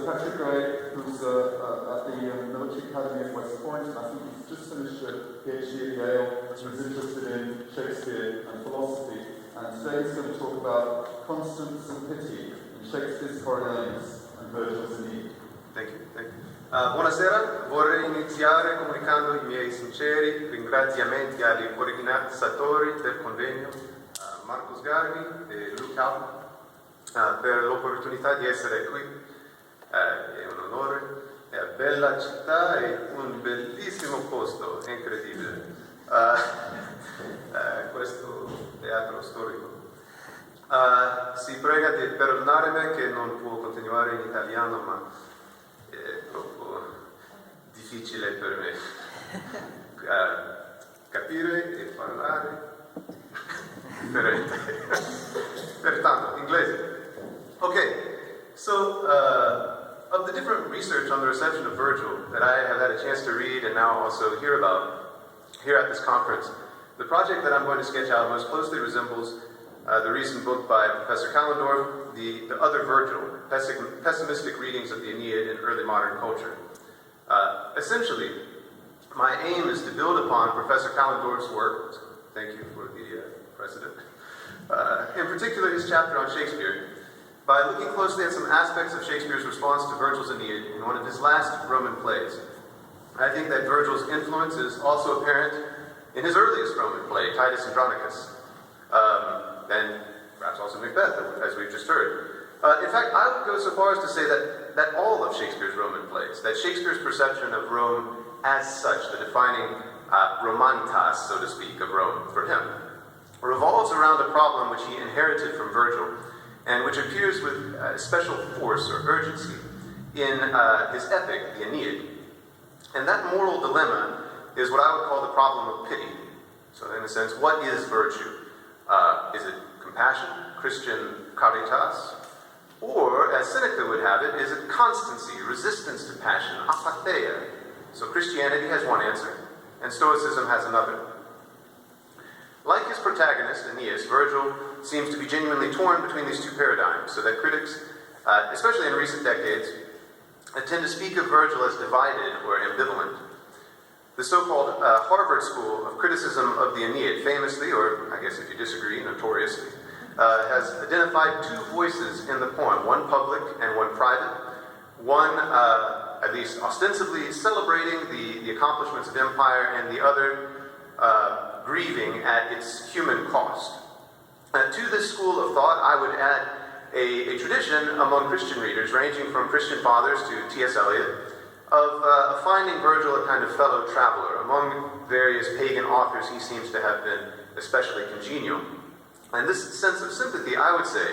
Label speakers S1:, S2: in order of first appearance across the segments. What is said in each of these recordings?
S1: Patrick Gray, who's at the Military Academy of West Point, and I think he's just finished a PhD at Yale, who's interested in Shakespeare and philosophy. And today he's going to talk about Constancy and Pity in Shakespeare's Coriolanus and Virgil's Aeneid.
S2: Thank you. Buonasera, vorrei iniziare comunicando i miei sinceri ringraziamenti agli organizzatori del convegno, Marcus Garbi e Luca, per l'opportunità di essere qui. È un onore, è una bella città e un bellissimo posto, è incredibile. Questo teatro storico. Si prega di perdonarmi che non può continuare in italiano, ma è troppo difficile per me capire e parlare differente. Pertanto, inglese. Okay, so of the different research on the reception of Virgil that I have had a chance to read and now also hear about here at this conference, the project that I'm going to sketch out most closely resembles the recent book by Professor Kallendorf, the other Virgil, pessimistic readings of the Aeneid in early modern culture. Essentially, my aim is to build upon Professor Kallendorf's work. Thank you for the precedent. In particular, his chapter on Shakespeare, by looking closely at some aspects of Shakespeare's response to Virgil's Aeneid in one of his last Roman plays. I think that Virgil's influence is also apparent in his earliest Roman play, Titus Andronicus, and perhaps also Macbeth, as we've just heard. In fact, I would go so far as to say that all of Shakespeare's Roman plays, that Shakespeare's perception of Rome as such, the defining romantas, so to speak, of Rome for him, revolves around a problem which he inherited from Virgil, and which appears with special force or urgency in his epic, the Aeneid. And that moral dilemma is what I would call the problem of pity. So in a sense, what is virtue? Is it compassion, Christian caritas? Or, as Seneca would have it, is it constancy, resistance to passion, apatheia? So Christianity has one answer, and Stoicism has another. Like his protagonist, Aeneas, Virgil seems to be genuinely torn between these two paradigms, so that critics, especially in recent decades, tend to speak of Virgil as divided or ambivalent. The so-called Harvard School of Criticism of the Aeneid famously, or I guess if you disagree, notoriously, has identified two voices in the poem, one public and one private, one at least ostensibly celebrating the accomplishments of empire, and the other grieving at its human cost. To this school of thought, I would add a tradition among Christian readers, ranging from Christian fathers to T.S. Eliot, of finding Virgil a kind of fellow traveler. Among various pagan authors, he seems to have been especially congenial. And this sense of sympathy, I would say,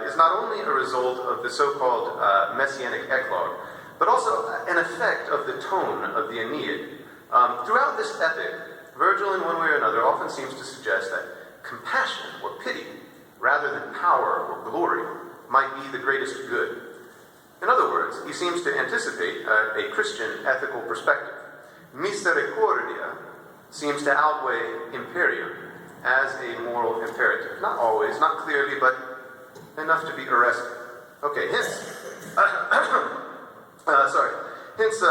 S2: is not only a result of the so-called messianic eclogue, but also an effect of the tone of the Aeneid. Throughout this epic, Virgil, in one way or another, often seems to suggest that compassion or pity, rather than power or glory, might be the greatest good. In other words, he seems to anticipate a Christian ethical perspective. Misericordia seems to outweigh imperium as a moral imperative. Not always, not clearly, but enough to be arresting. Okay, hence, hence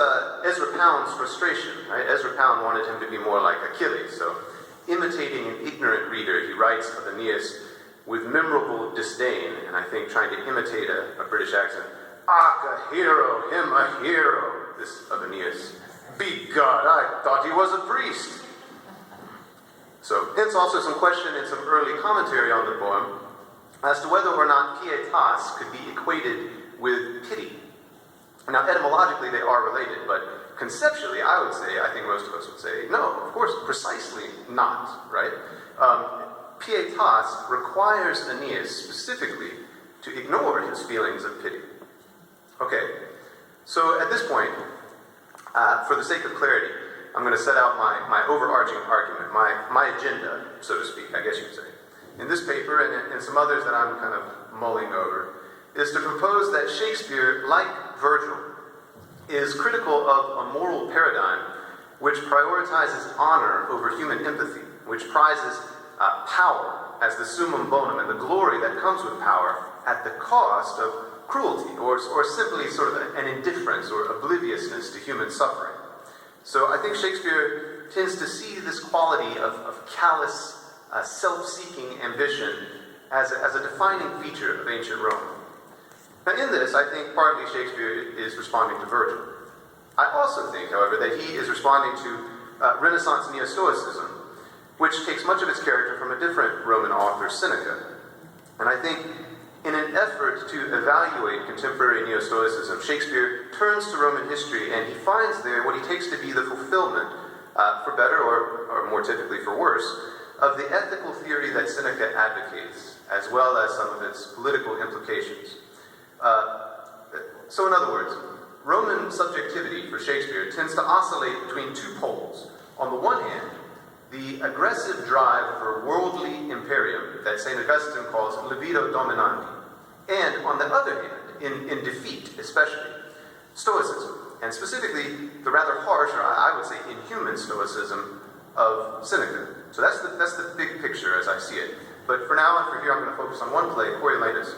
S2: Ezra Pound's frustration, right? Ezra Pound wanted him to be more like Achilles, so imitating an ignorant reader, he writes of Aeneas with memorable disdain, and I think trying to imitate a British accent. Ah, a hero, him a hero, this of Aeneas. Be God, I thought he was a priest. So, hence also some question and some early commentary on the poem as to whether or not pietas could be equated with pity. Now, etymologically, they are related, but conceptually, I would say, I think most of us would say, no, of course, precisely not, right? Pietas requires Aeneas specifically to ignore his feelings of pity. Okay, so at this point, for the sake of clarity, I'm going to set out my overarching argument, my agenda, so to speak, I guess you could say. In this paper, and in some others that I'm kind of mulling over, is to propose that Shakespeare, like Virgil, is critical of a moral paradigm which prioritizes honor over human empathy, which prizes power as the summum bonum and the glory that comes with power at the cost of cruelty or simply sort of an indifference or obliviousness to human suffering. So I think Shakespeare tends to see this quality of callous, self-seeking ambition as a defining feature of ancient Rome. Now in this, I think partly Shakespeare is responding to Virgil. I also think, however, that he is responding to Renaissance Neo-Stoicism, which takes much of its character from a different Roman author, Seneca. And I think in an effort to evaluate contemporary Neo-Stoicism, Shakespeare turns to Roman history and he finds there what he takes to be the fulfillment, for better or more typically for worse, of the ethical theory that Seneca advocates, as well as some of its political implications. So in other words, Roman subjectivity for Shakespeare tends to oscillate between two poles. On the one hand, the aggressive drive for worldly imperium that St. Augustine calls libido dominandi, and on the other hand, in defeat especially, Stoicism, and specifically the rather harsh, or I would say inhuman Stoicism of Seneca. So that's the big picture as I see it. But for now and for here, I'm going to focus on one play, Coriolanus.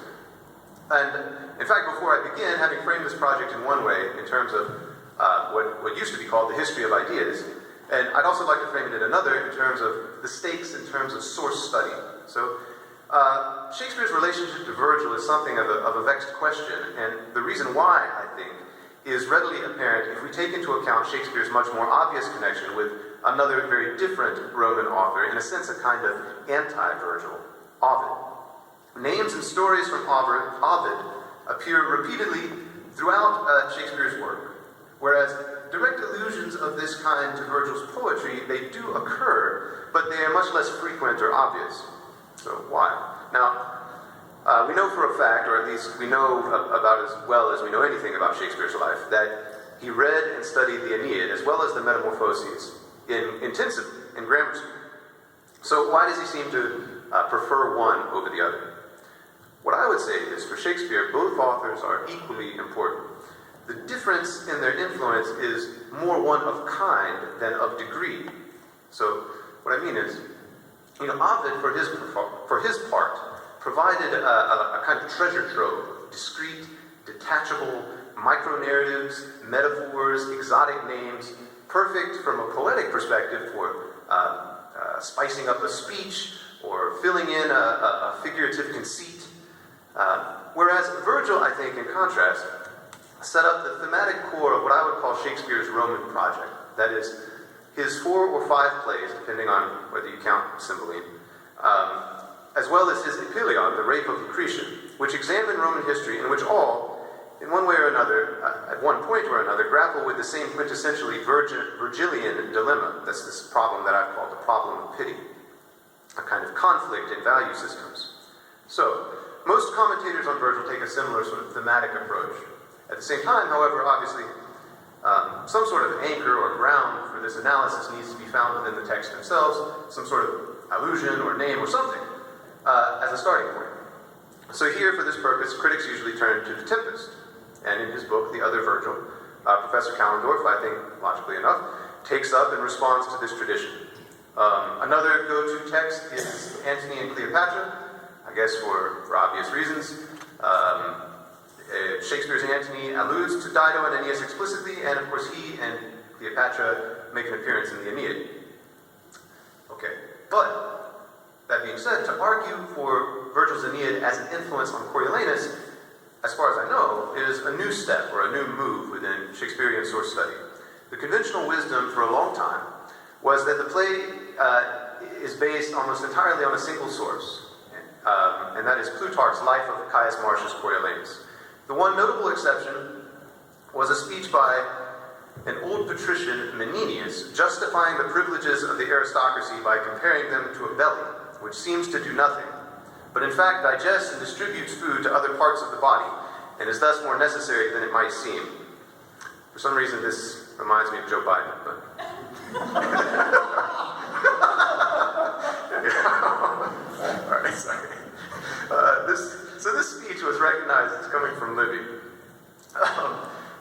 S2: And in fact, before I begin, having framed this project in one way, in terms of what used to be called the history of ideas, and I'd also like to frame it in another, in terms of the stakes, in terms of source study. So Shakespeare's relationship to Virgil is something of a vexed question, and the reason why, I think, is readily apparent if we take into account Shakespeare's much more obvious connection with another very different Roman author, in a sense a kind of anti-Virgil, Ovid. Names and stories from Ovid appear repeatedly throughout Shakespeare's work, whereas direct allusions of this kind to Virgil's poetry, they do occur, but they are much less frequent or obvious. So why? Now, we know for a fact, or at least we know about as well as we know anything about Shakespeare's life, that he read and studied the Aeneid as well as the Metamorphoses intensively in grammar school. So why does he seem to prefer one over the other? What I would say is, for Shakespeare, both authors are equally important. The difference in their influence is more one of kind than of degree. So what I mean is, Ovid, for his part, provided a kind of treasure trove, discrete, detachable, micro-narratives, metaphors, exotic names, perfect from a poetic perspective for spicing up a speech or filling in a figurative conceit. Whereas Virgil, I think, in contrast, set up the thematic core of what I would call Shakespeare's Roman project. That is, his 4 or 5 plays, depending on whether you count Cymbeline, as well as his Epilion, the Rape of Lucretian, which examine Roman history in which all, in one way or another, at one point or another, grapple with the same quintessentially Virgilian dilemma. That's this problem that I've called the problem of pity, a kind of conflict in value systems. So, most commentators on Virgil take a similar sort of thematic approach. At the same time, however, obviously, some sort of anchor or ground for this analysis needs to be found within the text themselves, some sort of allusion or name or something, as a starting point. So here, for this purpose, critics usually turn to The Tempest, and in his book, The Other Virgil, Professor Kallendorf, I think, logically enough, takes up and responds to this tradition. Another go-to text is Antony and Cleopatra, I guess for obvious reasons. Shakespeare's Antony alludes to Dido and Aeneas explicitly, and of course he and Cleopatra make an appearance in the Aeneid. Okay, but that being said, to argue for Virgil's Aeneid as an influence on Coriolanus, as far as I know, is a new step or a new move within Shakespearean source study. The conventional wisdom for a long time was that the play is based almost entirely on a single source, and that is Plutarch's Life of Caius Marcius Coriolanus. The one notable exception was a speech by an old patrician, Menenius, justifying the privileges of the aristocracy by comparing them to a belly, which seems to do nothing, but in fact digests and distributes food to other parts of the body, and is thus more necessary than it might seem. For some reason, this reminds me of Joe Biden, but... All right, sorry. So this speech was recognized as coming from Livy.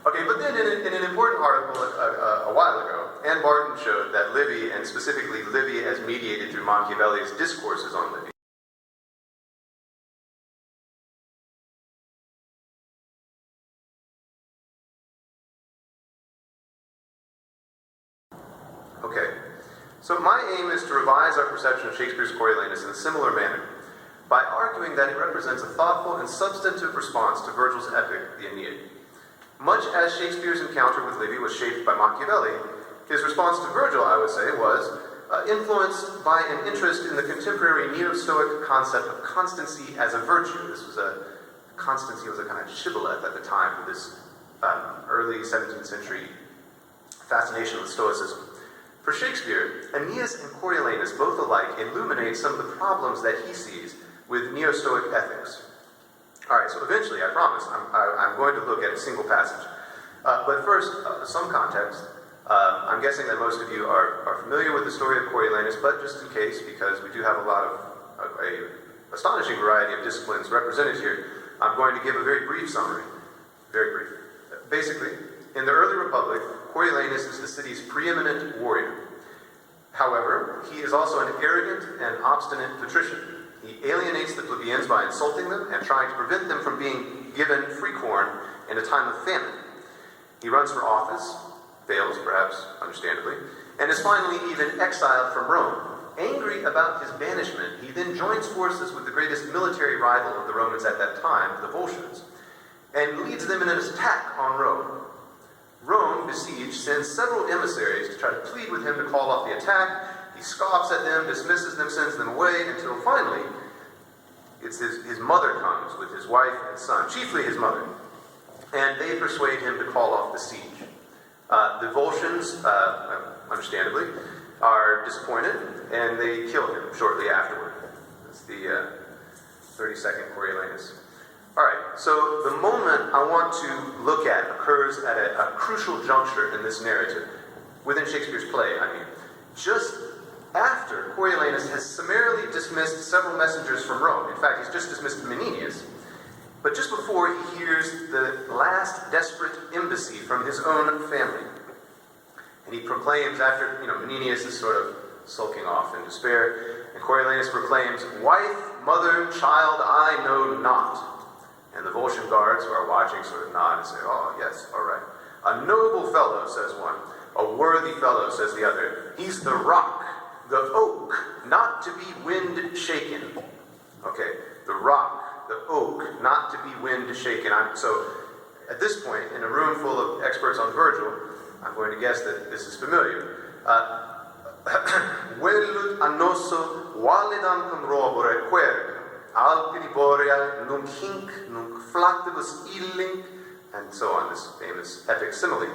S2: Okay, but then in an important article a while ago, Ann Barton showed that Livy, and specifically Livy as mediated through Machiavelli's discourses on Livy, Okay. So my aim is to revise our perception of Shakespeare's Coriolanus in a similar manner, by arguing that it represents a thoughtful and substantive response to Virgil's epic, the Aeneid. Much as Shakespeare's encounter with Livy was shaped by Machiavelli, his response to Virgil, I would say, was influenced by an interest in the contemporary Neo-Stoic concept of constancy as a virtue. Constancy was a kind of shibboleth at the time for this early 17th century fascination with Stoicism. For Shakespeare, Aeneas and Coriolanus both alike illuminate some of the problems that he sees with Neo-Stoic ethics. Alright, so eventually, I promise, I'm going to look at a single passage. But first, some context. I'm guessing that most of you are familiar with the story of Coriolanus, but just in case, because we do have a astonishing variety of disciplines represented here, I'm going to give a very brief summary. Very brief. Basically, in the early Republic, Coriolanus is the city's preeminent warrior. However, he is also an arrogant and obstinate patrician. He alienates the plebeians by insulting them and trying to prevent them from being given free corn in a time of famine. He runs for office, fails perhaps, understandably, and is finally even exiled from Rome. Angry about his banishment, he then joins forces with the greatest military rival of the Romans at that time, the Volscians, and leads them in an attack on Rome. Rome, besieged, sends several emissaries to try to plead with him to call off the attack. He scoffs at them, dismisses them, sends them away, until finally it's his mother comes with his wife and son, chiefly his mother, and they persuade him to call off the siege. The Volscians, understandably, are disappointed, and they kill him shortly afterward. That's the 32nd Coriolanus. Alright, so the moment I want to look at occurs at a crucial juncture in this narrative, within Shakespeare's play, I mean. Just after Coriolanus has summarily dismissed several messengers from Rome. In fact, he's just dismissed Menenius. But just before he hears the last desperate embassy from his own family. And he proclaims, after, Menenius is sort of sulking off in despair, and Coriolanus proclaims, "Wife, mother, child, I know not." And the Volscian guards who are watching sort of nod and say, "Oh, yes, all right. A noble fellow," says one. "A worthy fellow," says the other. "He's the rock, the oak, not to be wind shaken." Okay, the rock, the oak, not to be wind shaken. So, at this point, in a room full of experts on Virgil, I'm going to guess that this is familiar. Velut annoso validam cum robore quercum, alpini borea nunc hinc, nunc flactibus illink, and so on, this famous epic simile.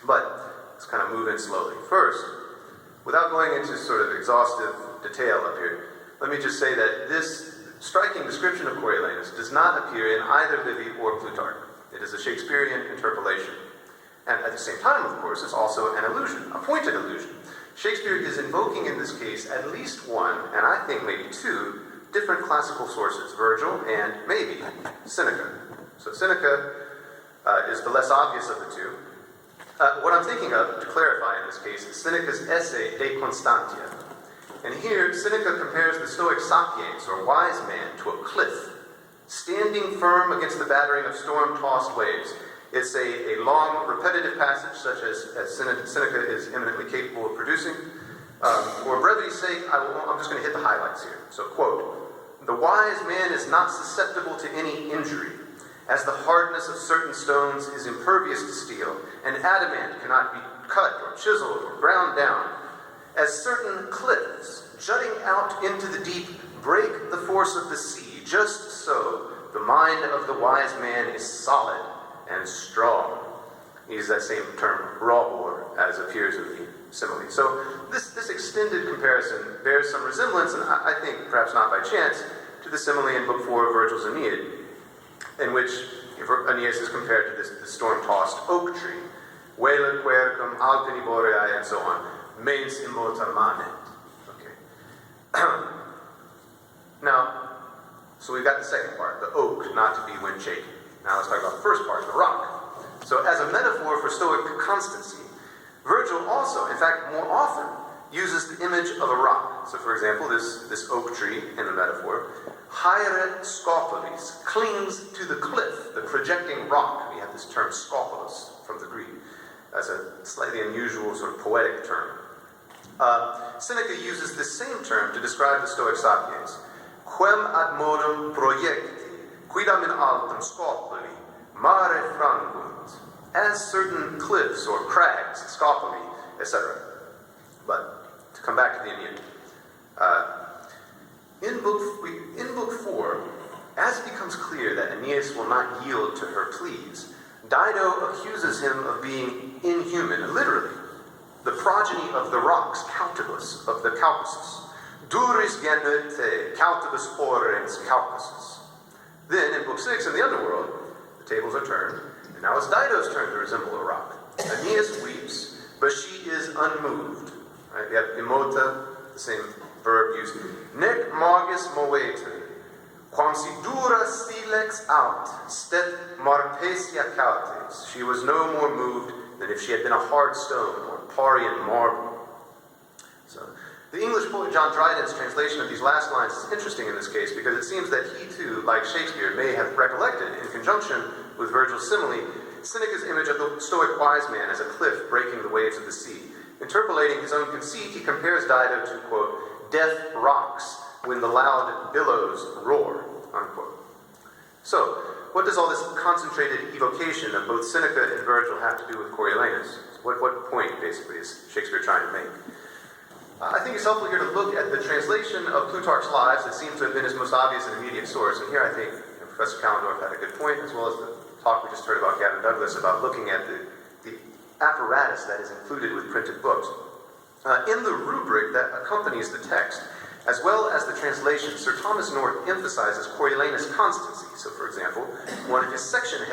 S2: But let's kind of move in slowly. First, without going into sort of exhaustive detail up here, let me just say that this striking description of Coriolanus does not appear in either Livy or Plutarch. It is a Shakespearean interpolation. And at the same time, of course, it's also an allusion, a pointed allusion. Shakespeare is invoking in this case at least one, and I think maybe two, different classical sources, Virgil and maybe Seneca. So Seneca is the less obvious of the two. What I'm thinking of, to clarify in this case, is Seneca's essay, De Constantia. And here, Seneca compares the Stoic sapiens, or wise man, to a cliff, standing firm against the battering of storm-tossed waves. It's a long, repetitive passage, such as Seneca is eminently capable of producing. For brevity's sake, I'm just going to hit the highlights here. So, quote, "The wise man is not susceptible to any injury, as the hardness of certain stones is impervious to steel, and adamant cannot be cut or chiseled or ground down. As certain cliffs, jutting out into the deep, break the force of the sea, just so the mind of the wise man is solid and strong." He uses that same term, robor, as appears in the simile. So this extended comparison bears some resemblance, and I think perhaps not by chance, to the simile in Book 4 of Virgil's Aeneid, in which Aeneas is compared to this storm-tossed oak tree. Velut quercum, alpini boreae, and so on. Mens immortal manet. Okay. Now, so we've got the second part, the oak, not to be wind shaken. Now let's talk about the first part, the rock. So as a metaphor for Stoic constancy, Virgil also, in fact more often, uses the image of a rock. So for example, this oak tree in the metaphor, haere scopolis, clings to the cliff, the projecting rock. We have this term scopolis from the Greek. That's a slightly unusual sort of poetic term. Seneca uses this same term to describe the Stoic sapiens. Quem ad modum projecti, quidam in altum scopuli, mare frangunt, as certain cliffs or crags, scopuli, etc. But to come back to the Aeneid, in book 4, as it becomes clear that Aeneas will not yield to her pleas, Dido accuses him of being inhuman, literally, the progeny of the rocks, Cautibus, of the Caucasus. Duris genete, Cautibus orens Caucasus. Then, in book 6, in the underworld, the tables are turned, and now it's Dido's turn to resemble a rock. Aeneas weeps, but she is unmoved. Right? We have imota, the same verb used. Nec magis movete, quam si dura silex aut, stet marpesia cautes. She was no more moved than if she had been a hard stone or Parian marble. So, the English poet John Dryden's translation of these last lines is interesting in this case because it seems that he too, like Shakespeare, may have recollected, in conjunction with Virgil's simile, Seneca's image of the Stoic wise man as a cliff breaking the waves of the sea. Interpolating his own conceit, he compares Dido to, quote, death rocks when the loud billows roar, unquote. So, what does all this concentrated evocation of both Seneca and Virgil have to do with Coriolanus? What point, basically, is Shakespeare trying to make? I think it's helpful here to look at the translation of Plutarch's Lives that seems to have been his most obvious and immediate source. And here I think Professor Callendorf had a good point, as well as the talk we just heard about Gavin Douglas, about looking at the apparatus that is included with printed books. In the rubric that accompanies the text, as well as the translation, Sir Thomas North emphasizes Coriolanus' constancy. So, for example, one of his section